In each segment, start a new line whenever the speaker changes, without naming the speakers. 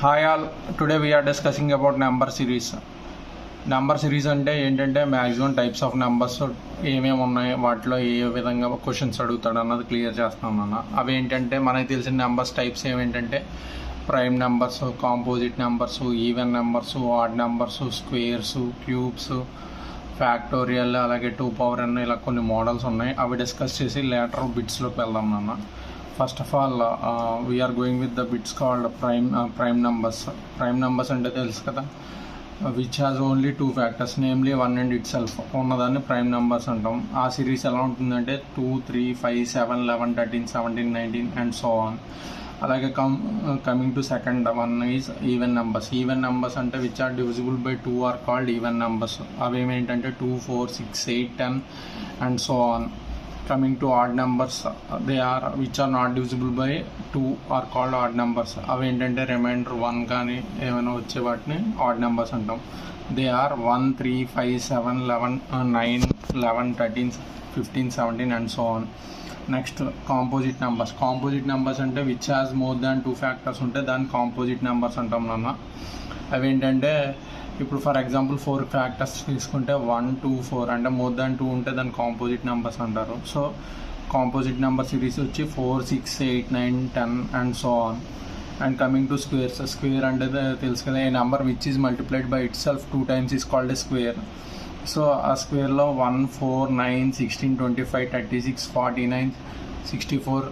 Hi all, today we're discussing about number series. Number series అంటే ఏంటంటే maximum types of numbers ఏమేమి ఉన్నాయి, వాటిలో ఏ విధంగా క్వశ్చన్స్ అడుగుతాడు అన్నది క్లియర్ చేస్తున్నాను అన్న. అవి ఏంటంటే మనకి తెలిసిన నెంబర్స్ టైప్స్ ఏమేంటంటే prime numbers, composite numbers, even numbers, odd numbers, squares, cubes, factorial, అలాగే 2 పవర్ n, ఇలా కొన్ని మోడల్స్ ఉన్నాయి. అవి డిస్కస్ చేసి లేటర్ బిట్స్లోకి వెళ్దాం నాన్న. First of all we're going with the bits called prime numbers. Prime numbers అంటే తెలుసు కదా, which has only 2 factors, namely 1 and itself ఉన్నదాన్ని ప్రైమ్ నెంబర్స్ అంటాం. ఆ సిరీస్ ఎలా ఉంటుందంటే 2, 3, 5, 7, 11, 13, 17, 19 అండ్ సో ఆన్. అలాగే coming to second one is even numbers. Even numbers అంటే which are divisible by 2 are called even numbers. అవి ఏమేంటంటే 2, 4, 6, 8, 10 and so on. Coming to odd numbers, they are which are not divisible by 2 are called odd numbers. అవి ఏంటంటే reminder 1 కానీ ఏమైనా వచ్చే వాటిని odd numbers అంటాం. They are 1, 3, 5, 7, 11, 9, 11, 13, 15, 17 and so on. Next composite numbers. Composite numbers అంటే which has more than 2 factors ఉంటే దాన్ని కాంపోజిట్ నెంబర్స్ అంటాం నాన్న. అవి ఏంటంటే ఇప్పుడు ఫర్ ఎగ్జాంపుల్ 4 ఫ్యాక్టర్స్ తీసుకుంటే 1, 2, 4 అంటే మోర్ దాన్ 2 ఉంటే దాన్ని కాంపోజిట్ నెంబర్స్ అంటారు. సో కాంపోజిట్ నెంబర్ సిరీస్ వచ్చి 4, 6, 8, 9, 10 and so on. And coming to squares. Square అంటే తెలుసు కదా, a number which is multiplied by itself 2 times is called a square. So ఆ స్క్వేర్లో 1, 4, 9, 16, 25, 36, 49, 64,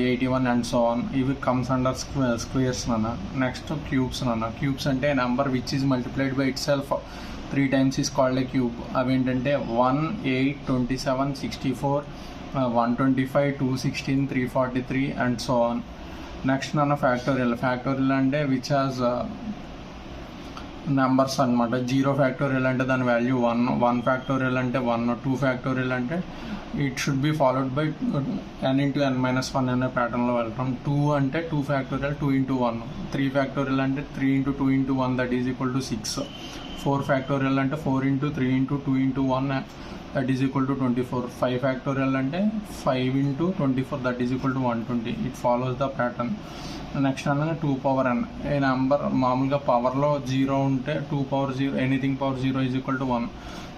81 అండ్ సో ఆన్. ఇవి comes under squares నాన్న. Next cubes నాన్న. Cubes అంటే number which is multiplied by it self 3 times is called a cube. అవి ఏంటంటే 1, 8, 27, 64, 125, 216, 343 and so on. Next నాన్న factorial. Factorial అంటే విచ్ హాజ్ నెంబర్స్ అనమాట. 0 ఫ్యాక్టోరియల్ అంటే దాని వాల్యూ 1, 1 ఫ్యాక్టోరియల్ అంటే 1, 2 ఫ్యాక్టోరియల్ అంటే it should be followed by n into n minus 1 అనే ప్యాటర్న్లో వెళ్తాం. 2 అంటే 2 ఫ్యాక్టోరియల్ 2 into 1. 3 ఫ్యాక్టోరియల్ అంటే 3 into 2 into 1 that is equal to 6. 4 factorial అంటే 4 into 3 into 2 into 1 that is equal to 24. 5 factorial అంటే 5 into 24 that is equal to 120. It follows the pattern. Next అనగా 2 power n. ఏ number మామూలుగా పవర్లో 0 ఉంటే 2 power 0, anything power 0 is equal to 1.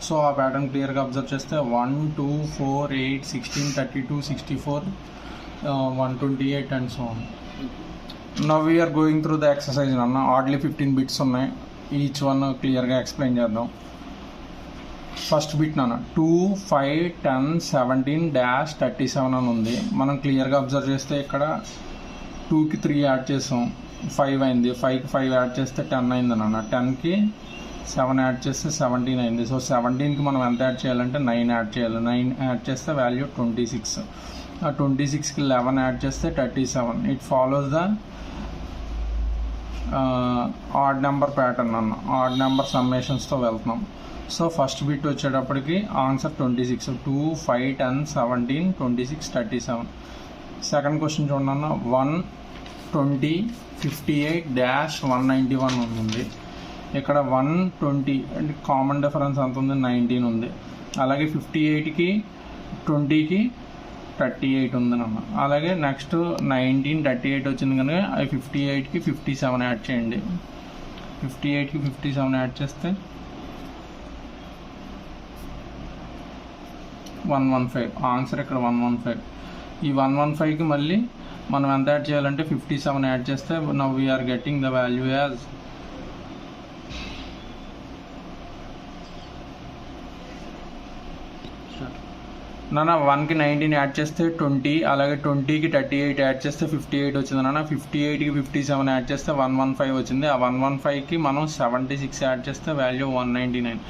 So ఆ pattern క్లియర్గా observe చేస్తే 1, 2, 4, 8, 16, 32, 64, 128 and so on. Now we're going through the exercise అన్న. ఆడ్లీ 15 bits ఉన్నాయి. ఈచ్ వన్ క్లియర్గా ఎక్స్ప్లెయిన్ చేద్దాం. ఫస్ట్ బిట్ నాన్న 2, 5, 10, 17, -37 అని ఉంది. మనం క్లియర్గా అబ్జర్వ్ చేస్తే ఇక్కడ 2కి 3 యాడ్ చేసాం, 5 అయింది. 5కి 5 యాడ్ చేస్తే 10 అయింది నాన్న. 10కి 7 యాడ్ చేస్తే 17 అయింది. సో 17కి మనం ఎంత యాడ్ చేయాలంటే 9 యాడ్ చేయాలి. 9 యాడ్ చేస్తే వాల్యూ 26. 26కి 11 యాడ్ చేస్తే 37. It follows the odd number pattern అన్న. ఆడ్ నెంబర్ సమ్మేషన్స్తో వెళ్తున్నాం. సో ఫస్ట్ బిట్ వచ్చేటప్పటికి ఆన్సర్ 26. 2, 5, 10, 17, 26, 37. సెకండ్ క్వశ్చన్ చూడండి అన్న. 1, 20, 58, -191 ఉంది. ఇక్కడ 120 అంటే కామన్ డిఫరెన్స్ ఎంత ఉంది, 19 ఉంది. అలాగే 58కి 20కి 38 ఉంది అన్న. అలాగే నెక్స్ట్ 19, 38 వచ్చింది కనుక 58కి 57 యాడ్ చేయండి. 58కి 57 యాడ్ చేస్తే 115. ఆన్సర్ ఇక్కడ 115. ఈ 115కి మళ్ళీ మనం ఎంత యాడ్ చేయాలంటే 57 యాడ్ చేస్తే now we're getting the value as నాన్న. 1కి 19 యాడ్ చేస్తే 20, అలాగే 20కి 38 యాడ్ చేస్తే 58 వచ్చింది నాన్న. 58కి 57 యాడ్ చేస్తే 115 వచ్చింది. ఆ 115కి మనం 76 యాడ్ చేస్తే value 199.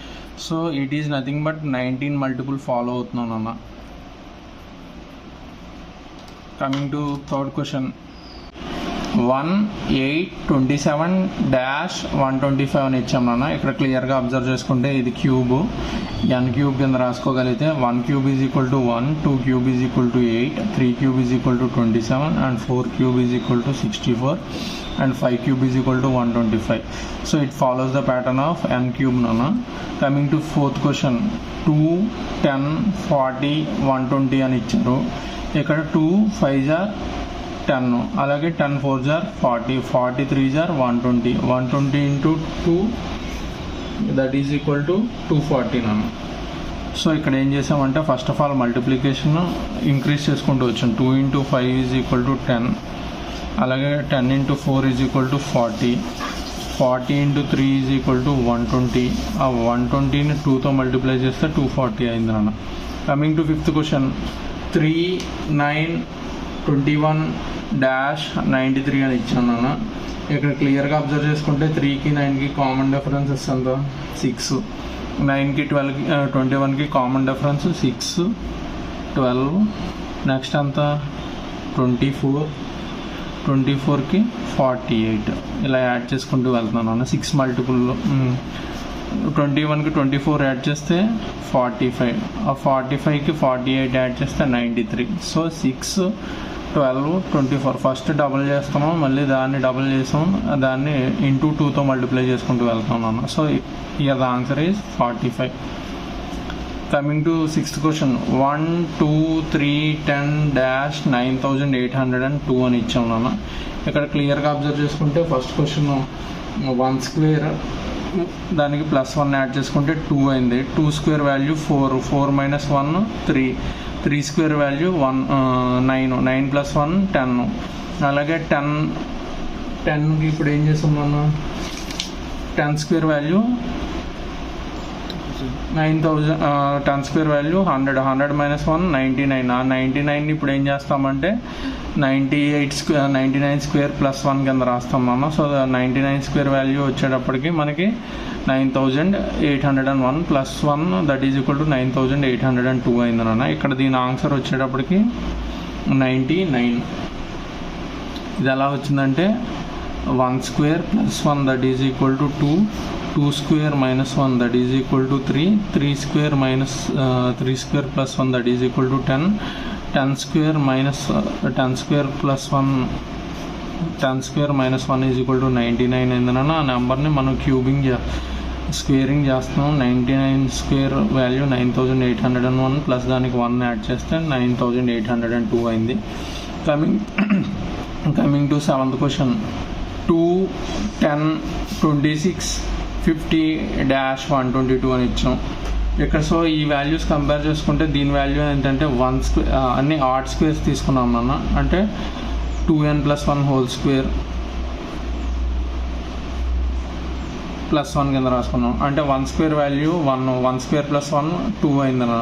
So it is nothing but 19 multiple follow అవుతున్నాను అన్న. Coming to third question. 1, 8, 27, -125 అని ఇచ్చాం నాన్న. ఇక్కడ క్లియర్గా అబ్జర్వ్ చేసుకుంటే ఇది క్యూబ్, n క్యూబ్ కింద రాసుకోగలిగితే 1 cube is equal to 1, 2 cube is equal to 8, 3 cube is equal to 27 and 4 cube is equal to 64 and 5 cube is equal to 125. So it follows the pattern of n cube నాన్న. Coming to fourth question. 2, 10, 40, 120 అని ఇచ్చారు. ఇక్కడ 2 5 10, అలాగే 10 4 జార్ 40, 40 3 జార్ 120, 120 into 2 that is equal to 240 నాన్న. So ఇక్కడ ఏం చేసామంటే first of all multiplication increase చేసుకుంటూ వచ్చాం. 2 ఇంటూ 5 ఈజ్ ఈక్వల్ టు 10, అలాగే 10 into 4 is equal to 40, 40 into 3 is equal to 120. ఆ 120ని 2తో మల్టిప్లై చేస్తే 240 అయింది నాన్న. కమింగ్ టు ఫిఫ్త్ క్వశ్చన్, 3 9 21-93 అని ఇచ్చాను నాన్న. ఇక్కడ క్లియర్గా అబ్జర్వ్ చేసుకుంటే 3కి 9కి కామన్ డిఫరెన్సెస్ ఎంత 6, 9కి 12కి 21కి కామన్ డిఫరెన్స్ 6 12, నెక్స్ట్ అంతా 24, 24కి 48 ఇలా యాడ్ చేసుకుంటూ వెళ్తున్నాను. 6 మల్టిపుల్లో 21కి 24 యాడ్ చేస్తే 45, ఆ 45కి 48 యాడ్ చేస్తే 93. సో 6 12 24 ఫస్ట్ డబుల్ చేస్తాము, మళ్ళీ దాన్ని డబుల్ చేసాం, దాన్ని ఇంటూ 2తో మల్టిప్లై చేసుకుంటూ వెళ్తున్నాను. So here the answer is 45. Coming to sixth question, 1 2 3 10-9802 అని ఇచ్చాం నాన్న. ఇక్కడ క్లియర్గా అబ్జర్వ్ చేసుకుంటే ఫస్ట్ క్వశ్చన్ 1 స్క్వేర్, దానికి +1 యాడ్ చేసుకుంటే 2 అయింది. 2 స్క్వేర్ వాల్యూ 4, 4 - 1 3, 3 స్క్వేర్ వాల్యూ 1 9, 9 + 1 10, అలాగే 10కి ఇప్పుడు ఏం చేసాం మనం, 10 స్క్వేర్ వాల్యూ 9000, 10 స్క్వేర్ వాల్యూ 100, 100 - 1 99. ఆ 99ని ఇప్పుడు ఏం చేస్తామంటే 99 స్క్వేర్ +1 కింద రాస్తాం మనం. సో 99 స్క్వేర్ వాల్యూ వచ్చేటప్పటికి మనకి 9801 +1 దట్ ఈజ్ ఈక్వల్ టు 9802 అయింది నాన్న. ఇక్కడ దీని ఆన్సర్ వచ్చేటప్పటికి 99. ఇది ఎలా వచ్చిందంటే 1 square +1 that is equal to 2, 2 square - 1 that is equal to 3, 3 square +1 that is equal to 10, 10 square +1 is equal to 99 అయిందన్న. ఆ నెంబర్ని మనం స్క్వేరింగ్ చేస్తున్నాం. 99 స్క్వేర్ వాల్యూ 9801 ప్లస్ దానికి 1 యాడ్ చేస్తే 9802 అయింది. కమింగ్ టు సెవెంత్ క్వశ్చన్, 2 10 26 50-122 అని ఇచ్చాం ఇక్కడ. సో ఈ వాల్యూస్ కంపేర్ చేసుకుంటే దీని వాల్యూ ఏంటంటే 1 స్క్వేర్, అన్ని ఆడ్ స్క్వేర్స్ తీసుకున్నాం అన్న, అంటే 2n + 1 హోల్ స్క్వేర్ +1 కింద రాసుకున్నాం. అంటే 1 స్క్వేర్ వాల్యూ 1 స్క్వేర్ + 1 2 అయిందన్న.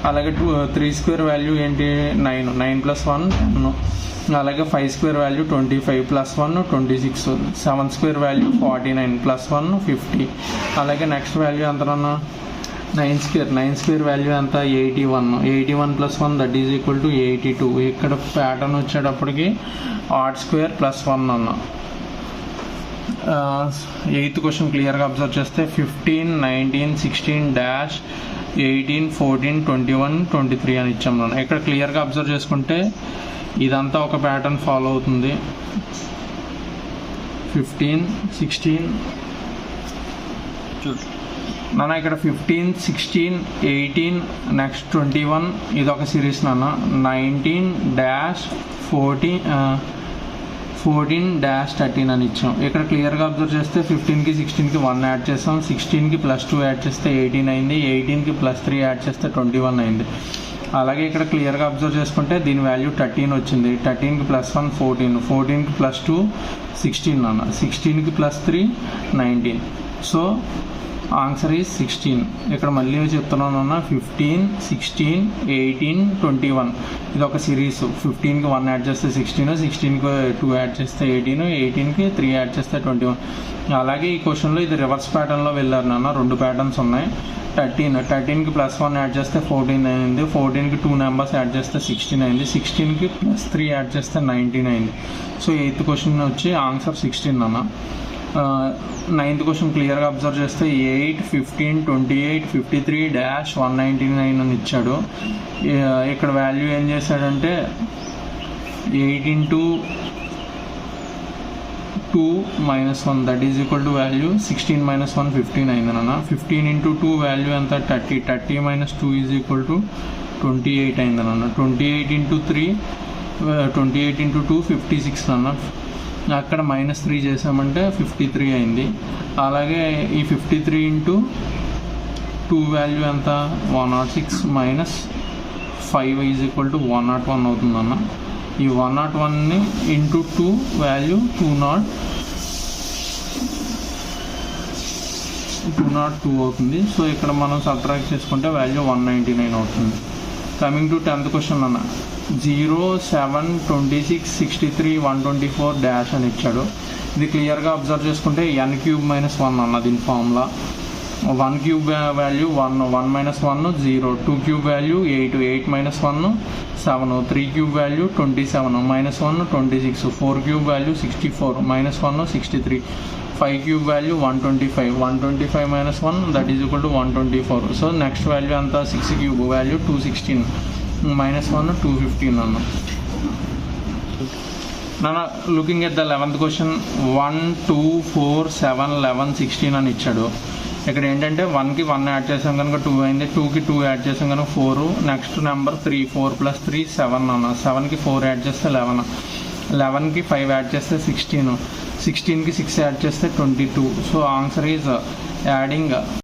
అలాగే 3 స్క్వేర్ వాల్యూ ఏంటి 9, 9 + 1 10, అలాగే 5 స్క్వేర్ వాల్యూ 25 + 1 26, 7 స్క్వేర్ వాల్యూ 49 + 1 50. అలాగే నెక్స్ట్ వాల్యూ ఎంతనన్నా 9 స్క్వేర్ వాల్యూ ఎంత 81, 81 + 1 దట్ ఈజ్ ఈక్వల్ టు 82. ఇక్కడ ప్యాటర్న్ వచ్చేటప్పటికి ఆడ్ స్క్వేర్ +1 అన్న. ఎయిత్ క్వశ్చన్ క్లియర్గా అబ్జర్వ్ చేస్తే 15 19 16-18 14 21 23 అని ఇచ్చాం మనం. ఇక్కడ క్లియర్గా అబ్జర్వ్ చేసుకుంటే ఇదంతా ఒక ప్యాటర్న్ ఫాలో అవుతుంది. 15 16 నాన్న, ఇక్కడ 15 16 18 నెక్స్ట్ 21 ఇది ఒక సిరీస్ నాన్న. 19-14-13 అని ఇచ్చాం. ఇక్కడ క్లియర్గా అబ్జర్వ్ చేస్తే 15కి 16కి 1 యాడ్ చేస్తాం, 16కి +2 యాడ్ చేస్తే 18 అయింది, 18కి +3 యాడ్ చేస్తే 21 అయింది. అలాగే ఇక్కడ క్లియర్గా అబ్జర్వ్ చేసుకుంటే దీని వాల్యూ 13 వచ్చింది. 13కి +1 14, 14కి +2 16 అన్న, 16కి +3 19. So answer is 16. ఇక్కడ మళ్ళీ చెప్తున్నాను అన్న, 15 16 18 21 ఇది ఒక సిరీస్. 15కి 1 యాడ్ చేస్తే 16, 16కి 2 యాడ్ చేస్తే 18, 18కి 3 యాడ్ చేస్తే 21. అలాగే ఈ క్వశ్చన్లో ఇది రివర్స్ ప్యాటర్న్లో వెళ్ళారు నాన్న. 2 ప్యాటర్న్స్ ఉన్నాయి. 13కి +1 యాడ్ చేస్తే 14 అయింది, 14కి 2 నెంబర్స్ యాడ్ చేస్తే 16 అయింది, 16కి +3 యాడ్ చేస్తే 19 అయింది. సో ఎయిత్ క్వశ్చన్ వచ్చి ఆన్సర్ 16 అన్న. నైన్త్ క్వశ్చన్ క్లియర్గా అబ్జర్వ్ చేస్తే 8 15 28 53-199 అని ఇచ్చాడు. ఇక్కడ వాల్యూ ఏం చేశాడంటే 8 × 2 - 1 that is equal to value 16 - 1 15 అయిందన్న. 15 × 2 వాల్యూ ఎంత 30 - 2 ఈజ్ ఈక్వల్ టు 28 అయిందన్న. 28 × 3 28 ఇంటూ 2 56 అన్న. అక్కడ -3 చేసామంటే 53 అయింది. అలాగే ఈ 53 ఇంటూ 2 వాల్యూ ఎంత 106 మైనస్ 5 ఈజ్ ఈక్వల్ టు 101 అవుతుందన్న. ఈ 101ని ఇంటూ 2 వాల్యూ 202 అవుతుంది. సో ఇక్కడ మనం సబ్ట్రాక్ట్ చేసుకుంటే వాల్యూ 199 అవుతుంది. కమింగ్ టు 10th క్వశ్చన్ అన్న, 0, 7, 26, 63, 124 డాష్ అని ఇచ్చాడు. ఇది క్లియర్గా అబ్జర్వ్ చేసుకుంటే n³ - 1 అన్న దీని formula. 1³ value 1, 1 - 1 0, 2³ value 8, 8 - 1 7, 3³ value 27, -1 26, 4³ value 64, -1 63, 5³ value 125, 125 - 1 that is equal to 124. So next value అంతా 6³ వాల్యూ 216, -1 215 అన్న. Looking at the 11th question, 1, 2, 4, 7, 11, 16 అని ఇచ్చాడు. ఇక్కడ ఏంటంటే 1కి 1 యాడ్ చేసాం కనుక 2 అయింది, 2కి 2 యాడ్ చేసాం కనుక 4, నెక్స్ట్ నెంబర్ 3, 4 + 3 7 అన్న. 7కి 4 యాడ్ చేస్తే 11, 11కి 5 యాడ్ చేస్తే 16, 16కి 6 యాడ్ చేస్తే 22. So answer is adding